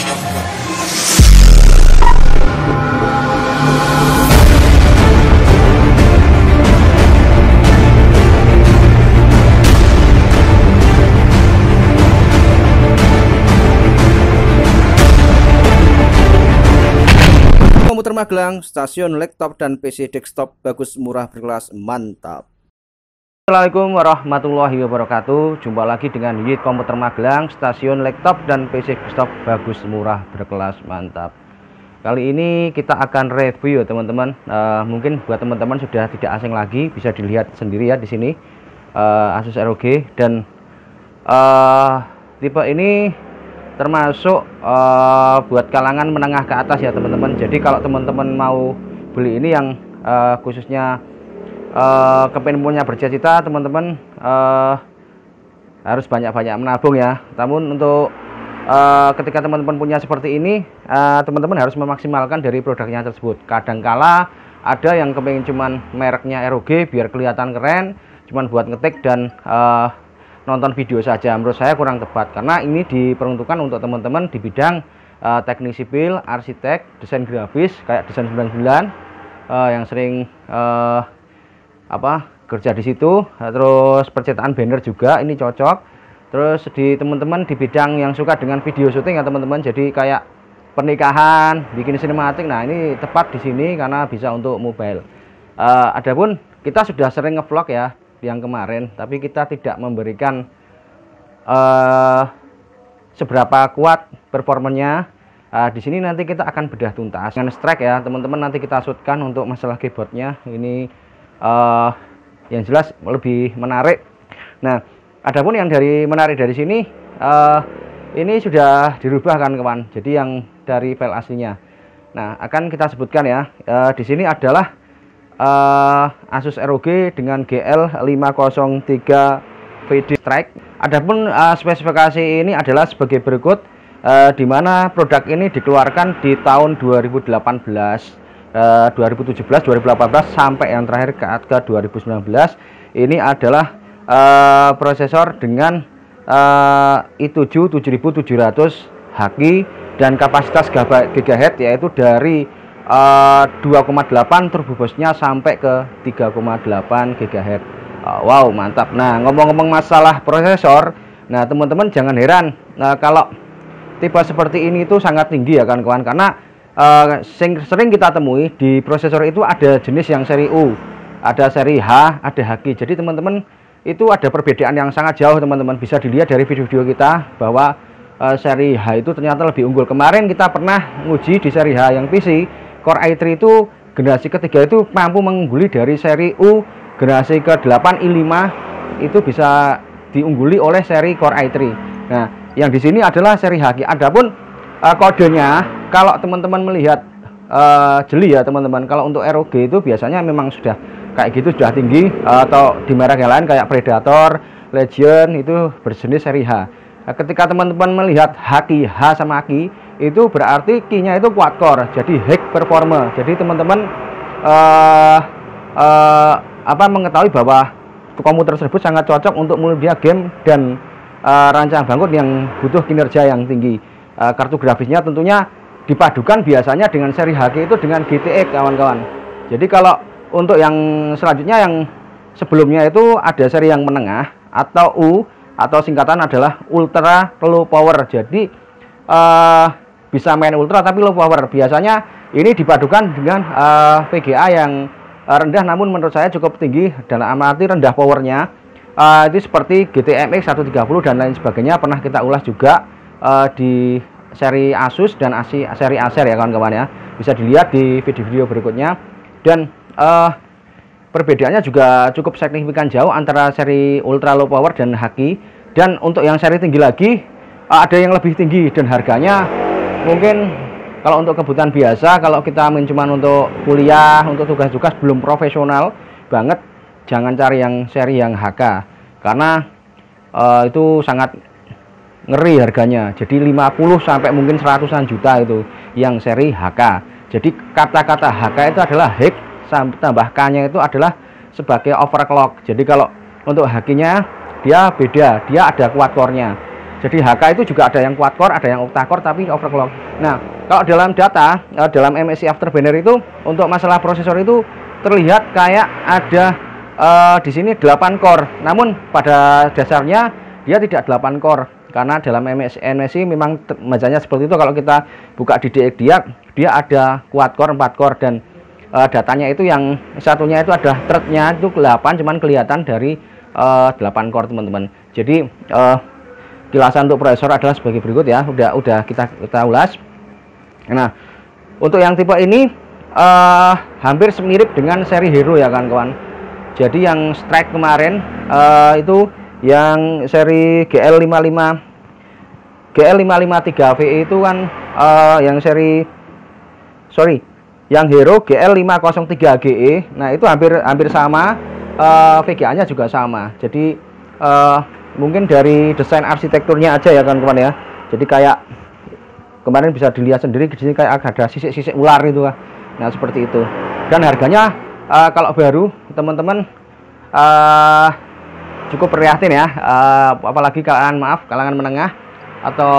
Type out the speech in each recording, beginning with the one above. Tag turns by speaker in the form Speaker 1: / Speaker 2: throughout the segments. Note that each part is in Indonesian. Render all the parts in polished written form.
Speaker 1: Komputer Magelang, stasiun laptop dan PC desktop bagus, murah, berkelas, mantap. Assalamualaikum warahmatullahi wabarakatuh. Jumpa lagi dengan Yit Komputer Magelang, stasiun laptop dan PC desktop bagus, murah, berkelas, mantap. Kali ini kita akan review ya teman-teman. Mungkin buat teman-teman sudah tidak asing lagi, bisa dilihat sendiri ya di sini. Asus ROG dan tipe ini termasuk buat kalangan menengah ke atas ya teman-teman. Jadi kalau teman-teman mau beli ini yang khususnya kepengen punya bercita-cita, teman-teman harus banyak-banyak menabung ya. Namun untuk ketika teman-teman punya seperti ini, teman-teman harus memaksimalkan dari produknya tersebut. Kadangkala ada yang kepengen cuman mereknya ROG biar kelihatan keren, cuman buat ngetik dan nonton video saja. Menurut saya kurang tepat, karena ini diperuntukkan untuk teman-teman di bidang teknik sipil, arsitek, desain grafis kayak desain 99 yang sering kerja di situ. Terus percetakan banner juga ini cocok. Terus di teman-teman di bidang yang suka dengan video syuting ya teman-teman, jadi kayak pernikahan, bikin sinematik. Nah, ini tepat di sini karena bisa untuk mobile. Adapun kita sudah sering ngevlog ya yang kemarin, tapi kita tidak memberikan seberapa kuat performanya. Di sini nanti kita akan bedah tuntas dengan strike ya teman-teman. Nanti kita shootkan untuk masalah keyboardnya ini yang jelas lebih menarik. Nah, adapun yang menarik dari sini, ini sudah dirubah kan kawan. Jadi yang dari file aslinya. Nah, akan kita sebutkan ya. Di sini adalah Asus ROG dengan GL503 VD Strike. Adapun spesifikasi ini adalah sebagai berikut, di mana produk ini dikeluarkan di tahun 2018, 2017, 2018 sampai yang terakhir ke 2019. Ini adalah prosesor dengan i7 7700 Hz dan kapasitas GHz yaitu dari 2,8 turbo boost-nya sampai ke 3,8 GHz. Wow, mantap. Nah, ngomong-ngomong masalah prosesor, nah teman-teman jangan heran kalau tipe seperti ini itu sangat tinggi ya kan kawan, karena sering kita temui di prosesor itu ada jenis yang seri U, ada seri H, ada HG. Jadi teman-teman itu ada perbedaan yang sangat jauh teman-teman. Bisa dilihat dari video-video kita bahwa seri H itu ternyata lebih unggul. Kemarin kita pernah nguji di seri H yang PC, Core i3 itu generasi ketiga itu mampu mengungguli dari seri U generasi ke-8 i5 itu bisa diungguli oleh seri Core i3. Nah, yang di sini adalah seri HG. Adapun kodenya, kalau teman-teman melihat jeli ya teman-teman, kalau untuk ROG itu biasanya memang sudah kayak gitu, sudah tinggi, atau di merek yang lain kayak Predator, Legend itu berjenis seri H. Nah, ketika teman-teman melihat H sama Ki, itu berarti Ki-nya itu quad core, jadi high performer. Jadi teman-teman mengetahui bahwa komputer tersebut sangat cocok untuk multimedia game dan rancangan bangkut yang butuh kinerja yang tinggi. Kartu grafisnya tentunya dipadukan biasanya dengan seri HG itu dengan GTX kawan-kawan. Jadi kalau untuk yang selanjutnya yang sebelumnya itu ada seri yang menengah atau U, atau singkatan adalah ultra low power. Jadi bisa main ultra tapi low power. Biasanya ini dipadukan dengan VGA yang rendah namun menurut saya cukup tinggi, dalam arti rendah powernya. Itu seperti GTMX 130 dan lain sebagainya, pernah kita ulas juga di seri Asus dan seri Acer ya kawan-kawan ya. Bisa dilihat di video-video berikutnya. Dan perbedaannya juga cukup signifikan jauh antara seri ultra low power dan Haki. Dan untuk yang seri tinggi lagi ada yang lebih tinggi dan harganya mungkin kalau untuk kebutuhan biasa, kalau kita main cuman untuk kuliah, untuk tugas-tugas belum profesional banget, jangan cari yang seri yang HK karena itu sangat ngeri harganya. Jadi 50 sampai mungkin 100-an juta itu yang seri HK. Jadi kata-kata HK itu adalah hack tambah K-nya itu adalah sebagai overclock. Jadi kalau untuk HQ-nya dia beda, dia ada quad core-nya. Jadi HK itu juga ada yang quad core, ada yang octa core tapi overclock. Nah, kalau dalam data dalam MSI Afterburner itu untuk masalah prosesor itu terlihat kayak ada di sini 8 core. Namun pada dasarnya dia tidak 8 core karena dalam MSI memang bacanya seperti itu. Kalau kita buka di DXDIAC dia ada quad core, 4 core, dan datanya itu yang satunya itu ada threadnya itu 8, cuman kelihatan dari 8 core teman-teman. Jadi kilasan untuk prosesor adalah sebagai berikut ya. Udah kita ulas. Nah, untuk yang tipe ini hampir semirip dengan seri Hero ya kawan-kawan. Jadi yang Strike kemarin itu yang seri GL553VE itu kan yang yang Hero GL503GE. Nah, itu hampir sama, VGA-nya juga sama. Jadi mungkin dari desain arsitekturnya aja ya kawan-kawan ya. Jadi kayak kemarin bisa dilihat sendiri di sini kayak ada sisik-sisik ular itu. Nah, seperti itu. Dan harganya kalau baru teman-teman cukup prihatin ya. Apalagi kalangan menengah atau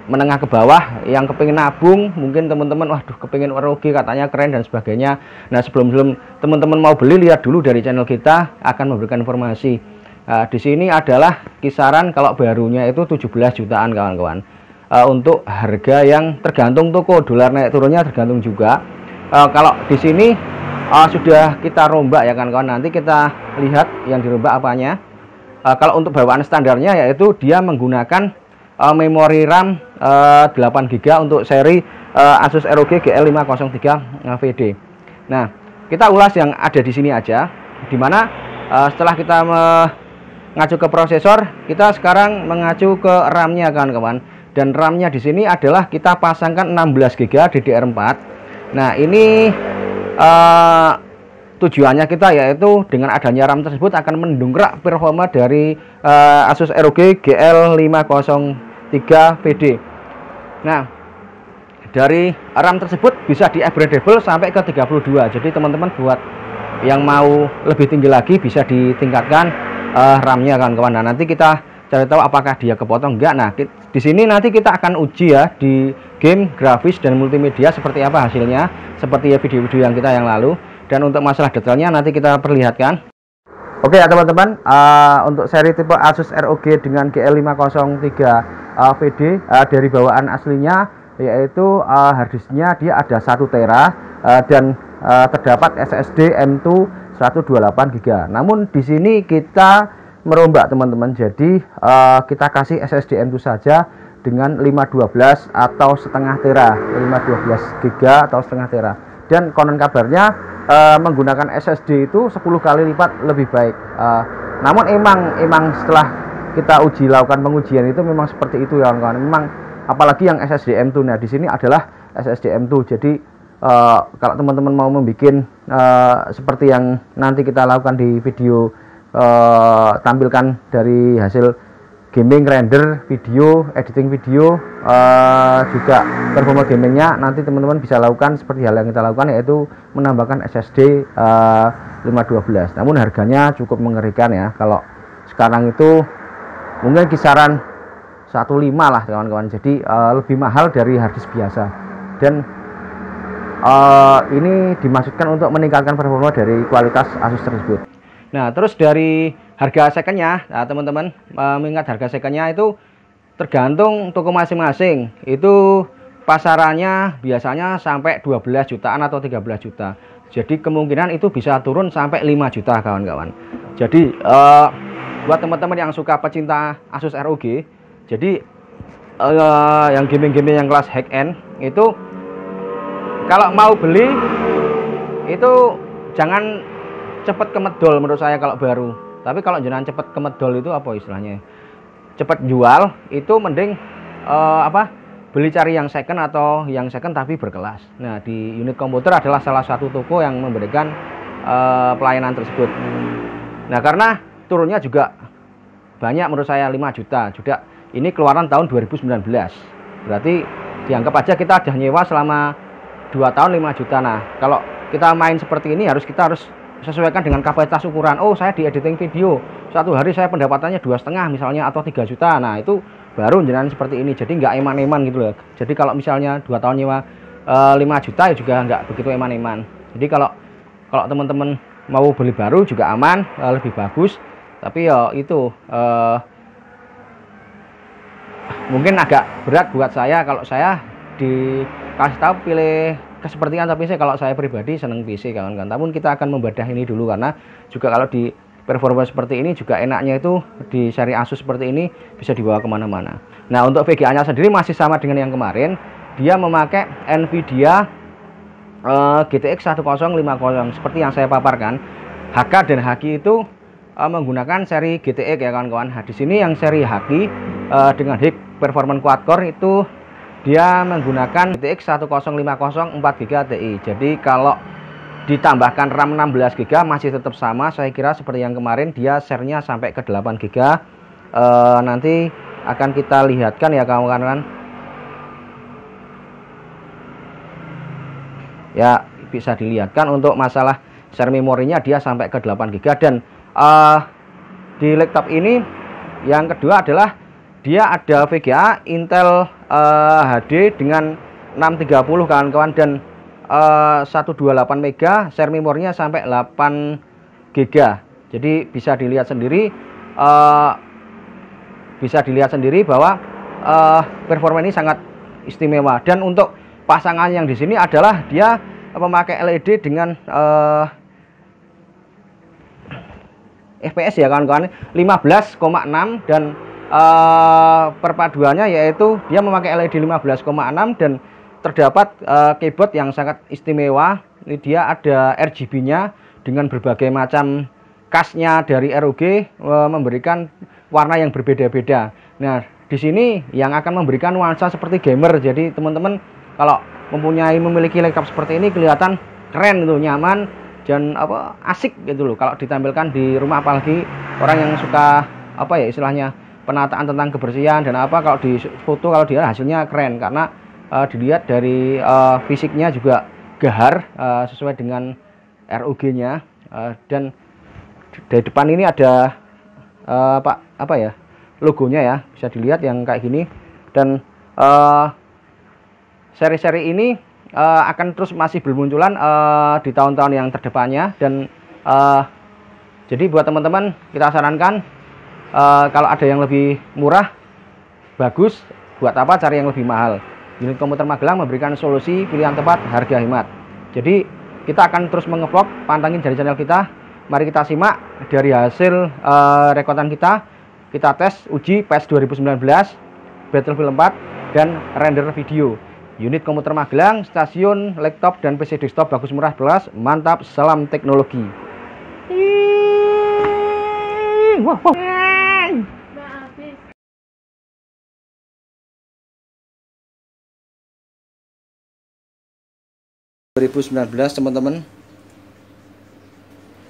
Speaker 1: menengah ke bawah yang kepingin nabung, mungkin teman-teman waduh kepingin ROG katanya keren dan sebagainya. Nah, sebelum teman-teman mau beli, lihat dulu dari channel kita akan memberikan informasi. Di sini adalah kisaran kalau barunya itu 17 jutaan kawan-kawan. Untuk harga yang tergantung toko, dolar naik turunnya tergantung juga. Kalau di sini sudah kita rombak ya kawan-kawan, nanti kita lihat yang dirombak apanya. Kalau untuk bawaan standarnya yaitu dia menggunakan memori RAM 8GB untuk seri Asus ROG GL503VD. Nah, kita ulas yang ada di sini aja, dimana setelah kita mengacu ke prosesor, kita sekarang mengacu ke RAM-nya kawan-kawan. Dan RAM-nya di sini adalah kita pasangkan 16GB DDR4. Nah, ini tujuannya kita yaitu dengan adanya RAM tersebut akan mendongkrak performa dari Asus ROG GL503VD. Nah, dari RAM tersebut bisa di upgradable sampai ke 32. Jadi teman-teman buat yang mau lebih tinggi lagi bisa ditingkatkan RAM-nya kawan-kawan. Nah, nanti kita cari tahu apakah dia kepotong enggak. Nah, di sini nanti kita akan uji ya di game, grafis, dan multimedia seperti apa hasilnya, seperti ya video-video yang kita yang lalu. Dan untuk masalah detailnya nanti kita perlihatkan. Oke ya teman-teman, untuk seri tipe Asus ROG dengan GL503VD dari bawaan aslinya yaitu harddisknya dia ada 1 tera dan terdapat SSD M2 128GB. Namun di sini kita merombak teman-teman, jadi kita kasih SSD M2 saja dengan 512 atau setengah tera, 512GB atau setengah tera. Dan konon kabarnya menggunakan SSD itu 10 kali lipat lebih baik. Namun emang setelah kita lakukan pengujian itu memang seperti itu ya kawan-kawan. Memang apalagi yang SSD M2. Nah, di sini adalah SSD M2. Jadi kalau teman-teman mau membuat seperti yang nanti kita lakukan di video, tampilkan dari hasil gaming, render video, editing video, juga performa gamingnya, nanti teman-teman bisa lakukan seperti hal yang kita lakukan, yaitu menambahkan SSD 512. Namun harganya cukup mengerikan ya. Kalau sekarang itu mungkin kisaran 1.5 lah kawan-kawan. Jadi lebih mahal dari harddisk biasa. Dan ini dimaksudkan untuk meningkatkan performa dari kualitas Asus tersebut. Nah, terus dari harga secondnya, nah, teman-teman mengingat harga secondnya itu tergantung toko masing-masing. Itu pasarannya biasanya sampai 12 jutaan atau 13 juta. Jadi kemungkinan itu bisa turun sampai 5 juta kawan-kawan. Jadi buat teman-teman yang suka pecinta Asus ROG, jadi yang gaming-gaming yang kelas high end itu kalau mau beli itu jangan cepet kemedol menurut saya kalau baru. Tapi kalau jangan cepet kemedol itu apa istilahnya? Cepet jual itu mending beli cari yang second atau yang second tapi berkelas. Nah, di Unit Komputer adalah salah satu toko yang memberikan pelayanan tersebut. Nah, karena turunnya juga banyak menurut saya 5 juta. Juga ini keluaran tahun 2019. Berarti dianggap aja kita udah nyewa selama 2 tahun 5 juta. Nah, kalau kita main seperti ini kita harus sesuaikan dengan kapasitas ukuran. Oh, saya di editing video satu hari saya pendapatannya 2,5 misalnya atau 3 juta. Nah, itu baru jenengan seperti ini. Jadi nggak eman-eman gitu loh. Jadi kalau misalnya 2 tahun nyewa 5 juta ya juga nggak begitu eman-eman. Jadi kalau teman-teman mau beli baru juga aman, lebih bagus. Tapi ya itu mungkin agak berat buat saya kalau saya dikasih tahu pilih kesepertian, tapi kalau saya pribadi seneng PC kawan-kawan. Namun kita akan membedah ini dulu karena juga kalau di performa seperti ini juga enaknya itu di seri Asus seperti ini bisa dibawa kemana-mana. Nah, untuk VGA nya sendiri masih sama dengan yang kemarin, dia memakai Nvidia GTX 1050 seperti yang saya paparkan. HK dan Haki itu menggunakan seri GTX ya kawan-kawan. Nah, di sini yang seri Haki dengan High Performance Quad Core itu dia menggunakan GTX 1050 4GB Ti. Jadi kalau ditambahkan RAM 16GB masih tetap sama. Saya kira seperti yang kemarin dia share-nya sampai ke 8GB. Nanti akan kita lihatkan ya kawan-kawan. Ya, bisa dilihatkan untuk masalah share memorinya dia sampai ke 8GB. Dan di laptop ini yang kedua adalah dia ada VGA Intel HD dengan 630 kawan-kawan, dan 128 MB, share memorinya sampai 8GB. Jadi bisa dilihat sendiri bahwa performa ini sangat istimewa. Dan untuk pasangan yang di sini adalah dia memakai LED dengan FPS ya kawan-kawan 15,6, dan perpaduannya yaitu dia memakai LED 15,6 dan terdapat keyboard yang sangat istimewa. Ini dia ada RGB-nya dengan berbagai macam khasnya dari ROG, memberikan warna yang berbeda-beda. Nah, di sini yang akan memberikan nuansa seperti gamer. Jadi teman-teman kalau memiliki laptop seperti ini kelihatan keren gitu, nyaman dan asik gitu loh kalau ditampilkan di rumah, apalagi orang yang suka istilahnya penataan tentang kebersihan dan kalau di foto kalau dia hasilnya keren karena dilihat dari fisiknya juga gahar sesuai dengan ROG-nya. Dan dari depan ini ada logonya ya, bisa dilihat yang kayak gini. Dan seri-seri ini akan terus masih bermunculan di tahun-tahun yang terdepannya. Dan jadi buat teman-teman kita sarankan kalau ada yang lebih murah bagus, buat apa cari yang lebih mahal. Unit Komputer Magelang memberikan solusi pilihan tepat harga hemat. Jadi kita akan terus mengevlog, pantengin dari channel kita. Mari kita simak dari hasil rekodan kita tes uji PES 2019, Battlefield 4 dan render video. Unit Komputer Magelang, stasiun laptop dan PC desktop bagus murah belas, mantap, salam teknologi. Wah. 2019 teman-teman.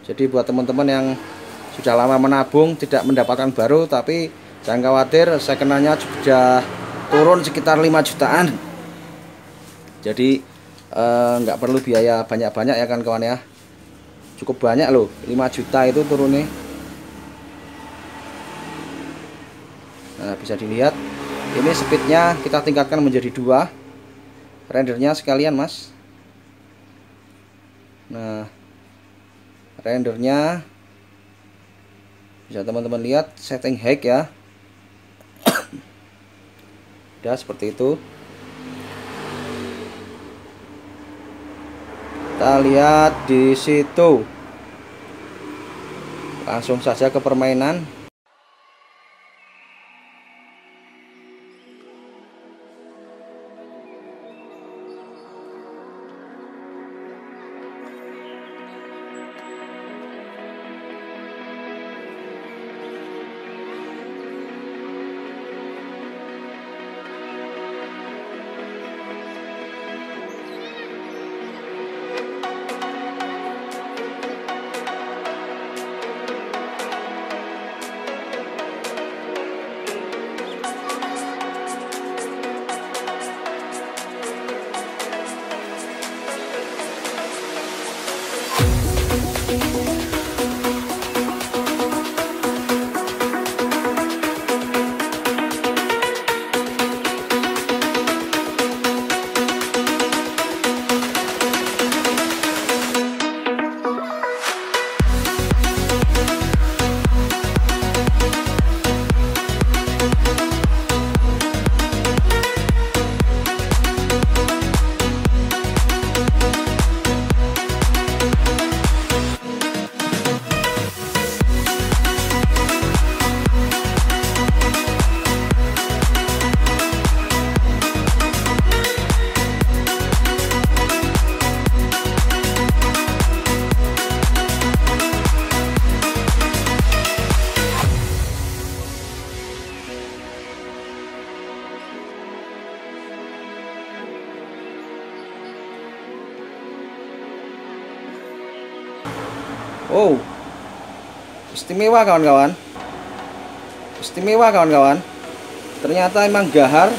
Speaker 1: Jadi buat teman-teman yang sudah lama menabung tidak mendapatkan baru, tapi jangan khawatir, second-nya sudah turun sekitar 5 jutaan. Jadi nggak perlu biaya banyak-banyak ya kan kawan ya. Cukup banyak loh, 5 juta itu turunnya. Nah, bisa dilihat ini speednya kita tingkatkan menjadi 2, rendernya sekalian mas. Nah, rendernya bisa teman-teman lihat, setting high ya. Udah seperti itu. Kita lihat di situ. Langsung saja ke permainan. Oh, istimewa kawan-kawan. Istimewa kawan-kawan. Ternyata emang gahar.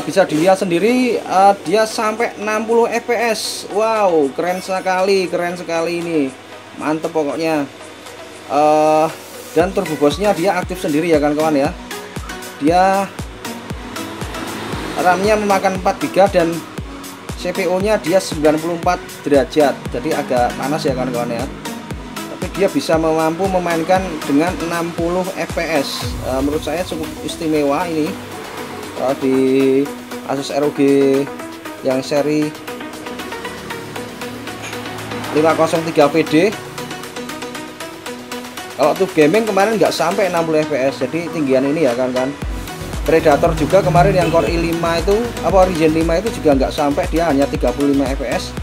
Speaker 1: Bisa dilihat sendiri, dia sampai 60 fps. Wow, keren sekali ini. Mantep pokoknya. Dan turbo boost-nya dia aktif sendiri ya kawan-kawan ya. Dia RAM-nya memakan 4 GB dan CPU-nya dia 94 derajat. Jadi agak panas ya kawan-kawan ya. Tapi dia bisa mampu memainkan dengan 60 fps. Menurut saya cukup istimewa ini di Asus ROG yang seri 503 VD. Kalau tuh gaming kemarin nggak sampai 60 fps, jadi tinggian ini ya kan. Predator juga kemarin yang Core i5 itu apa Ryzen 5 itu juga nggak sampai, dia hanya 35 fps.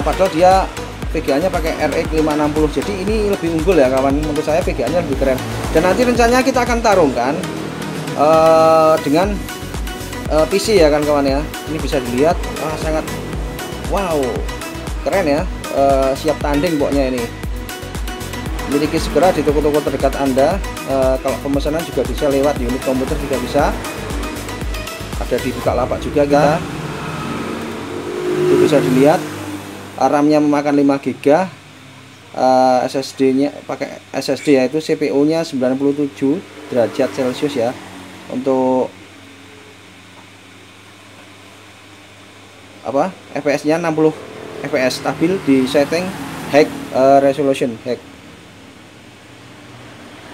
Speaker 1: Padahal dia VGA nya pakai RX 560, jadi ini lebih unggul ya kawan. Menurut saya VGA nya lebih keren. Dan nanti rencananya kita akan tarungkan dengan PC ya kan kawan ya. Ini bisa dilihat sangat wow, keren ya. Siap tanding pokoknya ini. Miliki segera di toko-toko terdekat Anda. Kalau pemesanan juga bisa lewat unit komputer, juga bisa. Ada di Bukalapak juga kan. Itu bisa dilihat. RAM-nya memakan 5 GB. SSD-nya pakai SSD, yaitu CPU-nya 97 derajat Celcius ya. Untuk apa? FPS-nya 60 fps, stabil di setting high resolution high.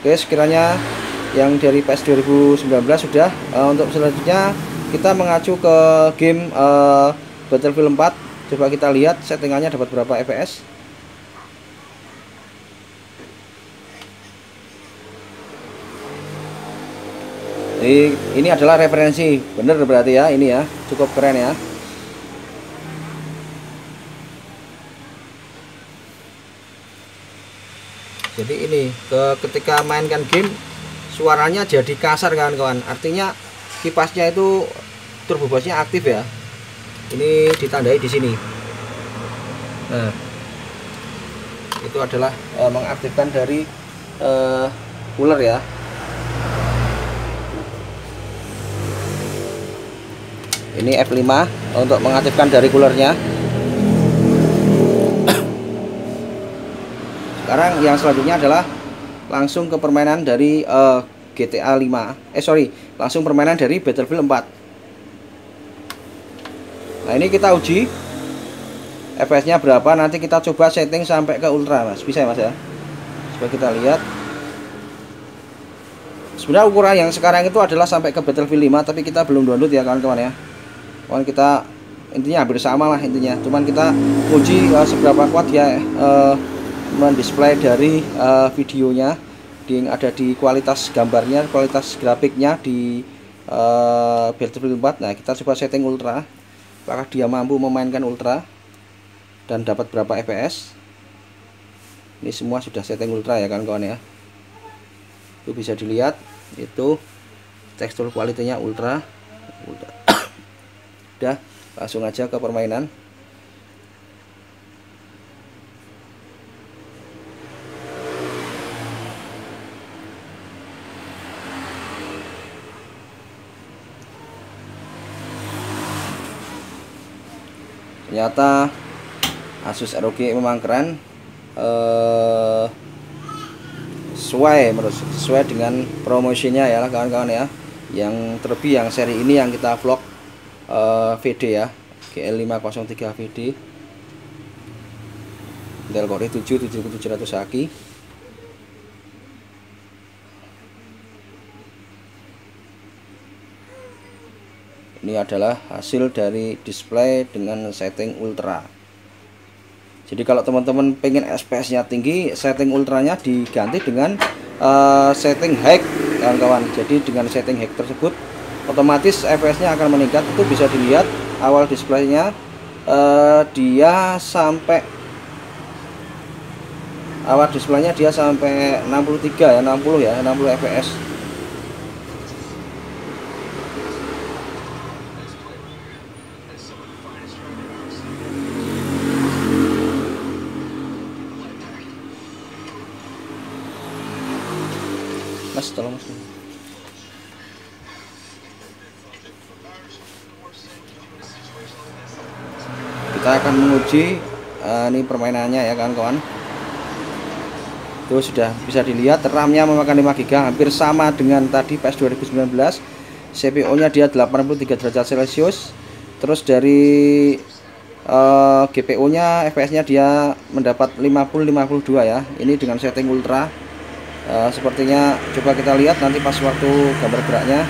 Speaker 1: Oke, sekiranya yang dari PS 2019 sudah. Untuk selanjutnya kita mengacu ke game Battlefield 4. Coba kita lihat settingannya dapat berapa fps. Jadi ini adalah referensi bener berarti ya, ini ya cukup keren ya. Jadi ini ketika mainkan game suaranya jadi kasar kawan-kawan. Artinya kipasnya itu turbo boost-nya aktif ya. Ini ditandai di sini. Nah, itu adalah mengaktifkan dari cooler ya. Ini F5 untuk mengaktifkan dari coolernya. Sekarang yang selanjutnya adalah langsung ke permainan dari GTA 5. Langsung permainan dari Battlefield 4. Nah, ini kita uji FPS-nya berapa. Nanti kita coba setting sampai ke ultra, Mas. Bisa ya, Mas ya? Coba kita lihat. Sebenarnya ukuran yang sekarang itu adalah sampai ke Battlefield 5, tapi kita belum download ya kawan-kawan ya. Kita intinya hampir sama lah intinya. Cuman kita uji seberapa kuat ya mendisplay dari videonya, ada di kualitas gambarnya, kualitas grafiknya di Battlefield 4. Nah, kita coba setting ultra. Apakah dia mampu memainkan ultra dan dapat berapa fps. Ini semua sudah setting ultra ya kawan-kawan ya. Itu bisa dilihat, itu tekstur kualitinya ultra. Udah, langsung aja ke permainan. Ternyata Asus ROG memang keren, sesuai dengan promosinya ya kawan-kawan ya. Yang terlebih yang seri ini yang kita vlog VD ya, GL503 VD, Intel Core i7 7700H. Ini adalah hasil dari display dengan setting ultra. Jadi kalau teman-teman pengen FPS-nya tinggi, setting ultranya diganti dengan setting high kawan-kawan. Jadi dengan setting high tersebut otomatis FPS-nya akan meningkat. Itu bisa dilihat awal displaynya dia sampai 63 ya, 60 fps. Mas, tolong Mas. Kita akan menguji ini permainannya ya kawan-kawan. Itu sudah bisa dilihat RAM-nya memakan 5 GB, hampir sama dengan tadi PS 2019. CPU-nya dia 83 derajat Celcius. Terus dari GPU-nya, FPS-nya dia mendapat 50-52 ya. Ini dengan setting ultra. Sepertinya coba kita lihat nanti pas waktu gambar geraknya.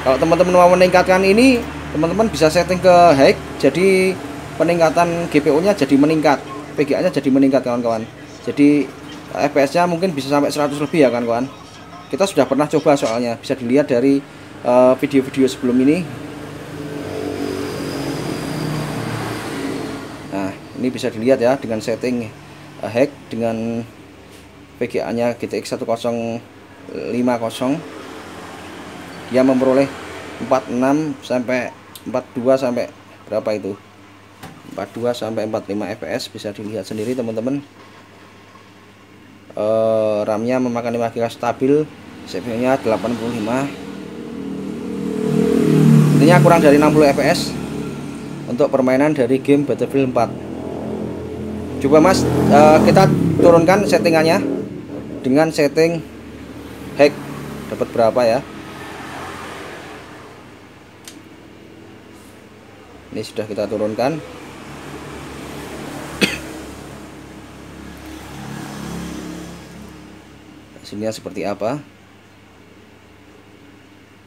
Speaker 1: Kalau teman-teman mau meningkatkan ini, teman-teman bisa setting ke high, jadi peningkatan GPU-nya jadi meningkat, PGA-nya jadi meningkat kawan-kawan. Jadi FPS-nya mungkin bisa sampai 100 lebih ya kawan-kawan. Kita sudah pernah coba soalnya, bisa dilihat dari video-video sebelum ini. Nah, ini bisa dilihat ya dengan setting hack dengan PGA-nya GTX 1050, dia memperoleh 46 sampai 42 sampai berapa itu? 42 sampai 45 fps, bisa dilihat sendiri teman-teman. RAM-nya memakan 5 GB stabil, CPU-nya 85. Intinya kurang dari 60 fps untuk permainan dari game Battlefield 4. Coba Mas, kita turunkan settingannya dengan setting hack, dapat berapa ya? Ini sudah kita turunkan. Hasilnya seperti apa?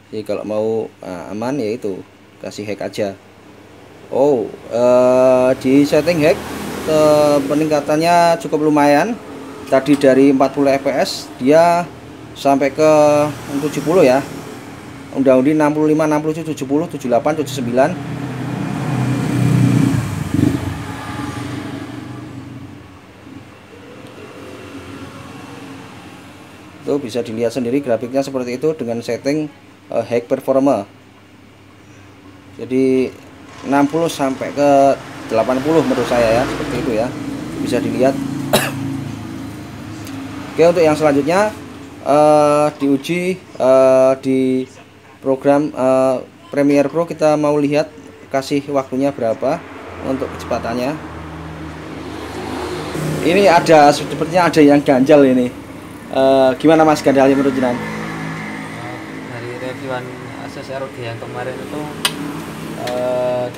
Speaker 1: Jadi kalau mau aman yaitu kasih hack aja. Di setting hack peningkatannya cukup lumayan. Tadi dari 40 fps dia sampai ke 70 ya. Undi 65, 67, 70, 78, 79. Itu bisa dilihat sendiri grafiknya seperti itu dengan setting high performer. Jadi 60 sampai ke 80 menurut saya ya, seperti itu ya. Bisa dilihat. Oke, untuk yang selanjutnya diuji di program Premiere Pro. Kita mau lihat kasih waktunya berapa untuk kecepatannya. Ini ada sepertinya ada yang ganjal ini. Gimana Mas ganjalnya menurut jenengan?
Speaker 2: Dari reviewan Asus ROG yang kemarin itu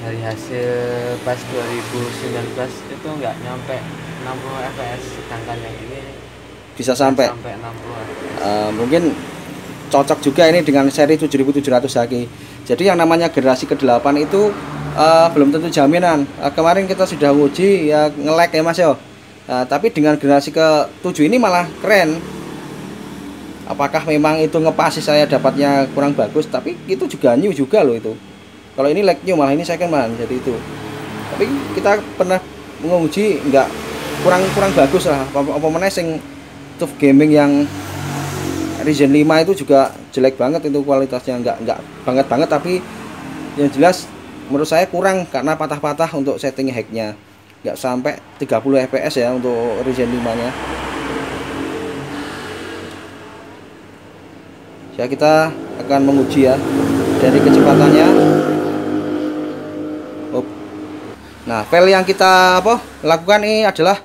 Speaker 2: dari hasil pas 2019 itu nggak nyampe 60 fps, sedangkan yang ini
Speaker 1: bisa sampai
Speaker 2: 60.
Speaker 1: Mungkin cocok juga ini dengan seri 7700 HQ. Jadi yang namanya generasi ke-8 itu belum tentu jaminan. Kemarin kita sudah uji ya, nge-lag ya Mas yo. Tapi dengan generasi ke-7 ini malah keren. Apakah memang itu ngepasi saya dapatnya kurang bagus, tapi itu juga new juga loh itu. Kalau ini lag new, malah ini second man, jadi itu. Tapi kita pernah menguji nggak, kurang bagus lah. Apa mana sing TUF gaming yang Ryzen 5 itu juga jelek banget itu kualitasnya, nggak banget, tapi yang jelas menurut saya kurang karena patah-patah untuk setting hacknya. Nggak sampai 30 fps ya untuk Ryzen 5 nya. Ya, kita akan menguji ya dari kecepatannya. Nah, file yang kita lakukan ini adalah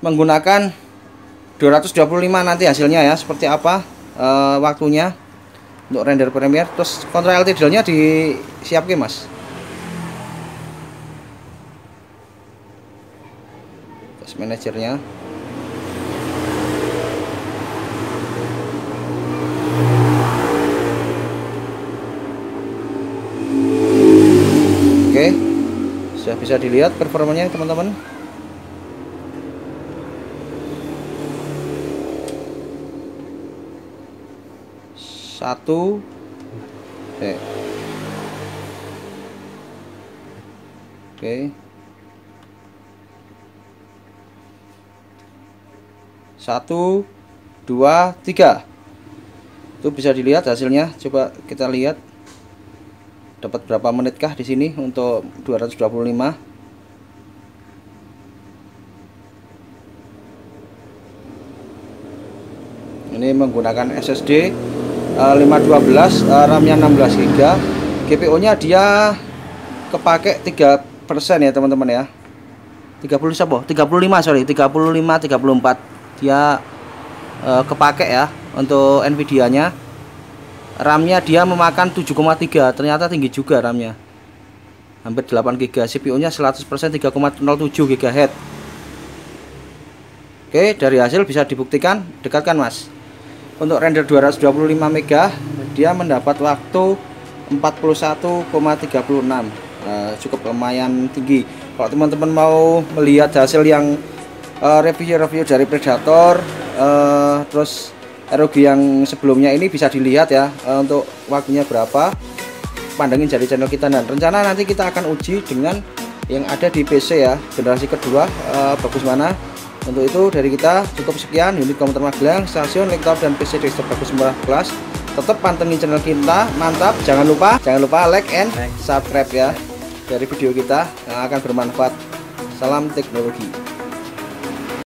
Speaker 1: menggunakan 225 nanti hasilnya ya seperti apa waktunya untuk render Premiere. Terus Ctrl Alt-nya disiapkan Mas. Task manajernya. Oke, sudah bisa dilihat performanya teman-teman. Satu, oke. 1, 2, 3. Itu bisa dilihat hasilnya. Coba kita lihat dapat berapa menitkah di sini untuk 225. Ini menggunakan SSD 512, RAM-nya 16 GB. GPU-nya dia kepake 3% ya teman-teman ya. 35 sorry, 34 dia kepake ya untuk Nvidia-nya. RAM-nya dia memakan 7,3, ternyata tinggi juga RAM-nya. Hampir 8 GB. CPU-nya 100% 3,07 GHz. Oke, dari hasil bisa dibuktikan, dekatkan Mas. Untuk render 225 MB dia mendapat waktu 41,36. Cukup lumayan tinggi. Kalau teman-teman mau melihat hasil yang review dari Predator, terus ROG yang sebelumnya ini bisa dilihat ya, untuk waktunya berapa. Pandangin dari channel kita, dan rencana nanti kita akan uji dengan yang ada di PC ya, generasi kedua, bagus mana. Untuk itu dari kita cukup sekian. Unit komputer Magelang, stasiun, laptop, dan PC desktop bagus murah kelas. Tetap pantengin channel kita, mantap. Jangan lupa like and subscribe ya dari video kita yang akan bermanfaat. Salam teknologi.